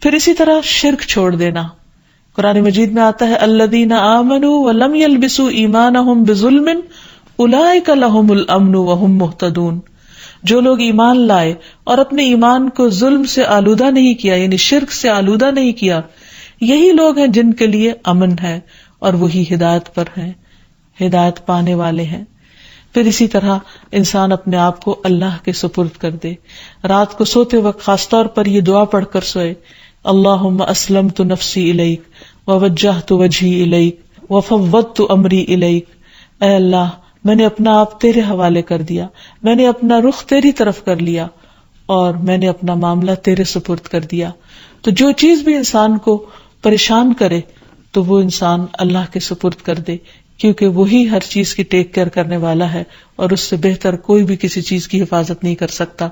پھر اسی طرح شرک چھوڑ دینا. قرآن مجید میں آتا ہے الذین آمنوا ولم یلبسوا ایمانہم بظلم اولئک لہم الامن وہم مہتدون. جو لوگ ایمان لائے اور اپنے ایمان کو ظلم سے آلودہ نہیں کیا، یعنی شرک سے آلودہ نہیں کیا، یہی لوگ ہیں جن کے لیے امن ہے اور وہی ہدایت پر ہیں، ہدایت پانے والے ہیں. پھر اسی طرح انسان اپنے آپ کو اللہ کے سپرد کر دے. رات کو سوتے وقت خاص طور پر یہ دعا پڑھ کر سوئے، اللہم اسلمت نفسی الیک ووجہت وجہی الیک وفوضت امری الیک. اے اللہ، میں نے اپنا آپ تیرے حوالے کر دیا، میں نے اپنا رخ تیری طرف کر لیا اور میں نے اپنا معاملہ تیرے سپرد کر دیا. تو جو چیز بھی انسان کو پریشان کرے تو وہ انسان اللہ کے سپرد کر دے، کیونکہ وہی ہر چیز کی ٹیک کیئر کرنے والا ہے اور اس سے بہتر کوئی بھی کسی چیز کی حفاظت نہیں کر سکتا.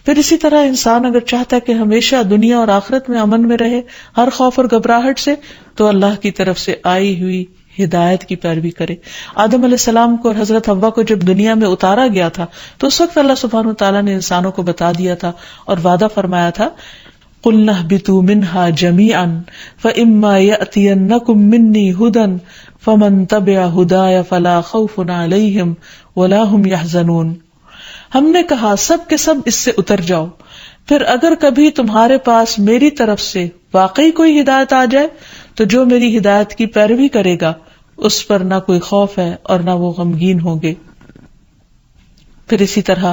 پھر اسی طرح انسان اگر چاہتا ہے کہ ہمیشہ دنیا اور آخرت میں امن میں رہے ہر خوف اور گھبراہٹ سے، تو اللہ کی طرف سے آئی ہوئی ہدایت کی پیروی کرے. آدم علیہ السلام کو اور حضرت حوا کو جب دنیا میں اتارا گیا تھا تو اس وقت اللہ سبحانہ وتعالیٰ نے انسانوں کو بتا دیا تھا اور وعدہ فرمایا تھا قُلْنَا اهْبِطُوا مِنْهَا جَمِيعًا فَإِمَّا يَأْتِيَنَّكُم مِّنِّي هُدًى فَمَن تَبِعَ هُدَايَ فَلَا خَوْفٌ عَلَيْهِمْ وَلَا هُمْ يَحْزَنُونَ. ہم نے کہا سب کے سب اس سے اتر جاؤ، پھر اگر کبھی تمہارے پاس میری طرف سے واقعی کوئی ہدایت آ جائے تو جو میری ہدایت کی پیروی کرے گا اس پر نہ کوئی خوف ہے اور نہ وہ غمگین ہوں گے. پھر اسی طرح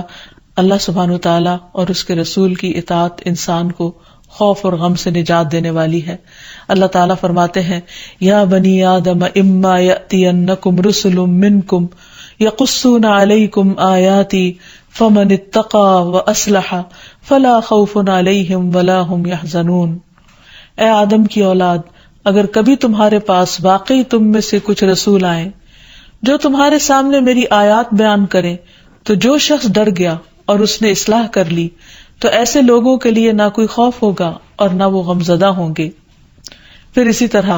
اللہ سبحانہ وتعالی اور اس کے رسول کی اطاعت انسان کو خوف اور غم سے نجات دینے والی ہے. اللہ تعالیٰ فرماتے ہیں یا بنی آدم اما یأتینکم رسل منکم یقصون علیکم آیاتی فمن اتقی واصلح فلا خوف علیہم ولا هم یحزنون. اے آدم کی اولاد، اگر کبھی تمہارے پاس واقعی تم میں سے کچھ رسول آئیں جو تمہارے سامنے میری آیات بیان کریں، تو جو شخص ڈر گیا اور اس نے اصلاح کر لی تو ایسے لوگوں کے لیے نہ کوئی خوف ہوگا اور نہ وہ غمزدہ ہوں گے. پھر اسی طرح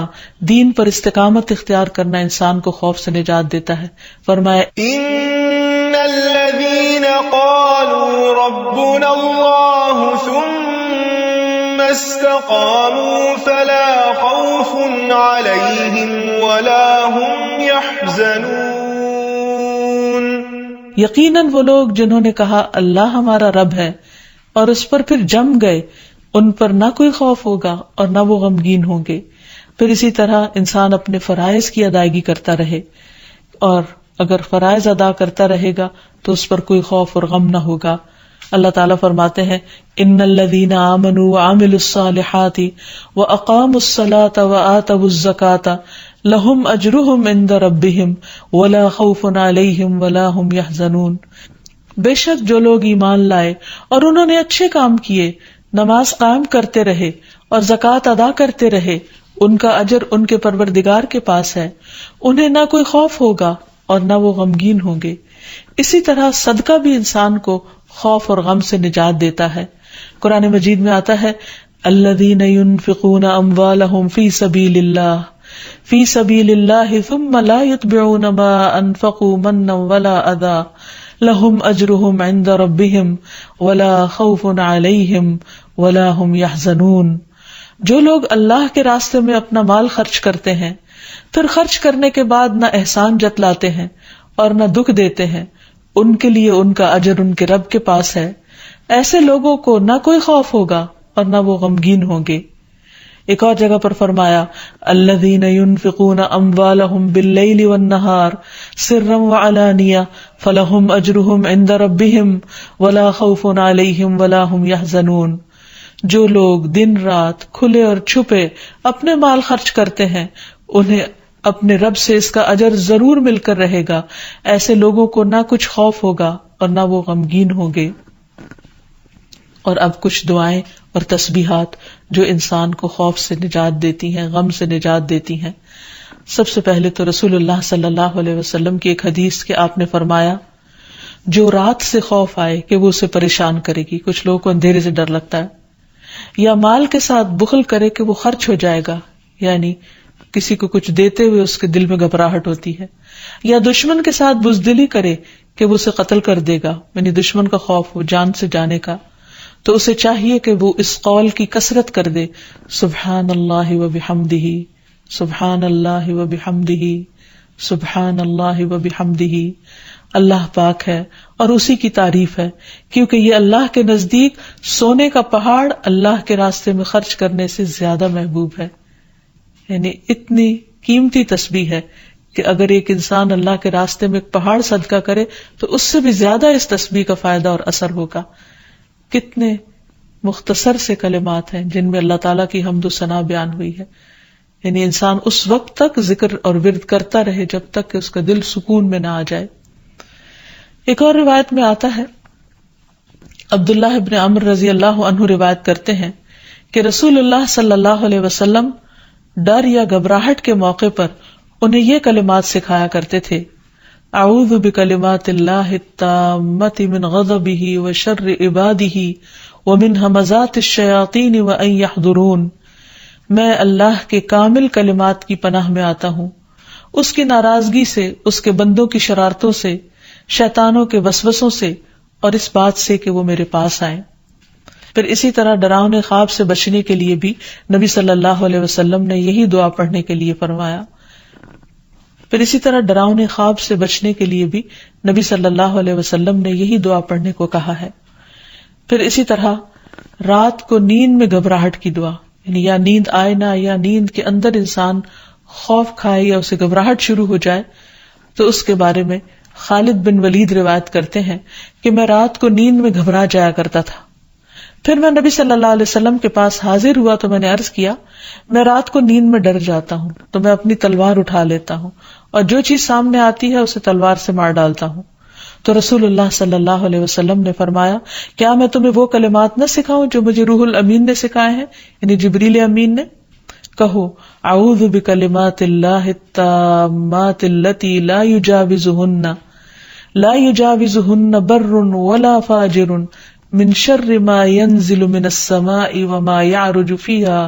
دین پر استقامت اختیار کرنا انسان کو خوف سے نجات دیتا ہے. فرمایا ان الذین قالوا ربنا اللہ ثم استقاموا فلا خوف علیہم ولا هم يحزنون. یقیناً وہ لوگ جنہوں نے کہا اللہ ہمارا رب ہے اور اس پر پھر جم گئے، ان پر نہ کوئی خوف ہوگا اور نہ وہ غمگین ہوں گے. پھر اسی طرح انسان اپنے فرائض کی ادائیگی کرتا رہے، اور اگر فرائض ادا کرتا رہے گا تو اس پر کوئی خوف اور غم نہ ہوگا. اللہ تعالیٰ فرماتے ہیں ان الذین آمنوا وعملوا الصالحات واقاموا الصلاة وآتوا الزکاة لہم اجرہم عند ربہم ولا خوف علیہم ولا ہم یحزنون. بے شک جو لوگ ایمان لائے اور انہوں نے اچھے کام کیے، نماز قائم کرتے رہے اور زکوٰۃ ادا کرتے رہے، ان کا اجر ان کے پروردگار کے پاس ہے، انہیں نہ کوئی خوف ہوگا اور نہ وہ غمگین ہوں گے. اسی طرح صدقہ بھی انسان کو خوف اور غم سے نجات دیتا ہے. قرآن مجید میں آتا ہے الذین ينفقون اموالهم فی سبیل اللہ ثم لا یتبعون ما انفقوا منا ولا اذى لہم اجرہم عند ربہم ولا خوف علیہم ولا ہم یحزنون. جو لوگ اللہ کے راستے میں اپنا مال خرچ کرتے ہیں، پھر خرچ کرنے کے بعد نہ احسان جتلاتے ہیں اور نہ دکھ دیتے ہیں، ان کے لیے ان کا اجر ان کے رب کے پاس ہے. ایسے لوگوں کو نہ کوئی خوف ہوگا اور نہ وہ غمگین ہوں گے. ایک اور جگہ پر فرمایا الذین ينفقون اموالهم باللیل والنہار سرا وعلانیہ فلہم اجرہم عند ربہم ولا خوف علیہم ولا ہم یحزنون. جو لوگ دن رات کھلے اور چھپے اپنے مال خرچ کرتے ہیں، انہیں اپنے رب سے اس کا اجر ضرور مل کر رہے گا. ایسے لوگوں کو نہ کچھ خوف ہوگا اور نہ وہ غمگین ہوں گے. اور اب کچھ دعائیں اور تسبیحات جو انسان کو خوف سے نجات دیتی ہیں، غم سے نجات دیتی ہیں. سب سے پہلے تو رسول اللہ صلی اللہ علیہ وسلم کی ایک حدیث کہ آپ نے فرمایا جو رات سے خوف آئے کہ وہ اسے پریشان کرے گی، کچھ لوگوں کو اندھیرے سے ڈر لگتا ہے، یا مال کے ساتھ بخل کرے کہ وہ خرچ ہو جائے گا، یعنی کسی کو کچھ دیتے ہوئے اس کے دل میں گھبراہٹ ہوتی ہے، یا دشمن کے ساتھ بزدلی کرے کہ وہ اسے قتل کر دے گا، یعنی دشمن کا خوف ہو جان سے جانے کا، تو اسے چاہیے کہ وہ اس قول کی کثرت کر دے، سبحان اللہ و بحمدہ، سبحان اللہ و بحمدہ، سبحان اللہ و بحمدہ۔ اللہ پاک ہے اور اسی کی تعریف ہے، کیونکہ یہ اللہ کے نزدیک سونے کا پہاڑ اللہ کے راستے میں خرچ کرنے سے زیادہ محبوب ہے۔ یعنی اتنی قیمتی تسبیح ہے کہ اگر ایک انسان اللہ کے راستے میں ایک پہاڑ صدقہ کرے تو اس سے بھی زیادہ اس تسبیح کا فائدہ اور اثر ہوگا۔ کتنے مختصر سے کلمات ہیں جن میں اللہ تعالیٰ کی حمد و ثنا بیان ہوئی ہے۔ یعنی انسان اس وقت تک ذکر اور ورد کرتا رہے جب تک کہ اس کا دل سکون میں نہ آ جائے۔ ایک اور روایت میں آتا ہے، عبداللہ ابن عمر رضی اللہ عنہ روایت کرتے ہیں کہ رسول اللہ صلی اللہ علیہ وسلم ڈر یا گھبراہٹ کے موقع پر انہیں یہ کلمات سکھایا کرتے تھے، اعوذ بکلمات اللہ التامۃ من غضبہ وشر عبادہ ومن ہمزات الشیاطین وان یحضرون، میں اللہ کے کامل کلمات کی پناہ میں آتا ہوں، اس کی ناراضگی سے، اس کے بندوں کی شرارتوں سے، شیطانوں کے وسوسوں سے، اور اس بات سے کہ وہ میرے پاس آئیں۔ پھر اسی طرح ڈراؤنے خواب سے بچنے کے لیے بھی نبی صلی اللہ علیہ وسلم نے یہی دعا پڑھنے کے لیے فرمایا۔ پھر اسی طرح ڈراؤنے خواب سے بچنے کے لیے بھی نبی صلی اللہ علیہ وسلم نے یہی دعا پڑھنے کو کہا ہے۔ پھر اسی طرح رات کو نیند میں گھبراہٹ کی دعا، یعنی یا نیند آئے نہ، یا نیند کے اندر انسان خوف کھائے یا اسے گھبراہٹ شروع ہو جائے، تو اس کے بارے میں خالد بن ولید روایت کرتے ہیں کہ میں رات کو نیند میں گھبرا جایا کرتا تھا، پھر میں نبی صلی اللہ علیہ وسلم کے پاس حاضر ہوا تو میں نے عرض کیا، میں رات کو نیند میں ڈر جاتا ہوں تو میں اپنی تلوار اٹھا لیتا ہوں اور جو چیز سامنے آتی ہے اسے تلوار سے مار ڈالتا ہوں۔ تو رسول اللہ صلی اللہ علیہ وسلم نے فرمایا، کیا میں تمہیں وہ کلمات نہ سکھاؤں جو مجھے روح الامین نے سکھائے ہیں، یعنی جبریل امین نے؟ کہو، اعوذ بکلمات اللہ التامات التی لا یجاوزہن بر ولا فاجر من شر ما ينزل من السماء وما يعرج فيها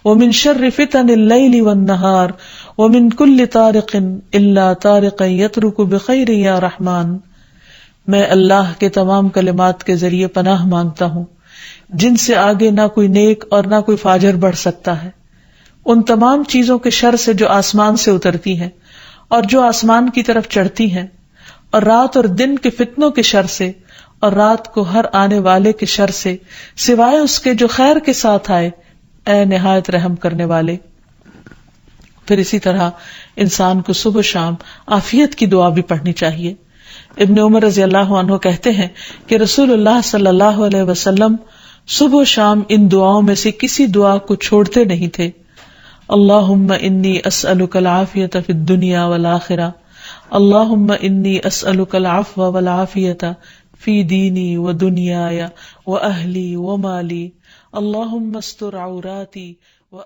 ومن شر فتن الليل والنهار ومن كل طارق الا طارقا يطرق بخير یا رحمان۔ میں اللہ کے تمام کلمات کے ذریعے پناہ مانگتا ہوں جن سے آگے نہ کوئی نیک اور نہ کوئی فاجر بڑھ سکتا ہے، ان تمام چیزوں کے شر سے جو آسمان سے اترتی ہیں اور جو آسمان کی طرف چڑھتی ہیں، اور رات اور دن کے فتنوں کے شر سے، اور رات کو ہر آنے والے کے شر سے، سوائے اس کے جو خیر کے ساتھ آئے، اے نہایت رحم کرنے والے۔ پھر اسی طرح انسان کو صبح شام عافیت کی دعا بھی پڑھنی چاہیے۔ ابن عمر رضی اللہ عنہ کہتے ہیں کہ رسول اللہ صلی اللہ علیہ وسلم صبح و شام ان دعاؤں میں سے کسی دعا کو چھوڑتے نہیں تھے۔ اللہم انی اسألک العافیۃ فی الدنیا والآخرہ، اللہم انی اسألک العفو والعافیۃ فی دینی و دنیای و اہلی و مالی، اللہم استر عوراتی و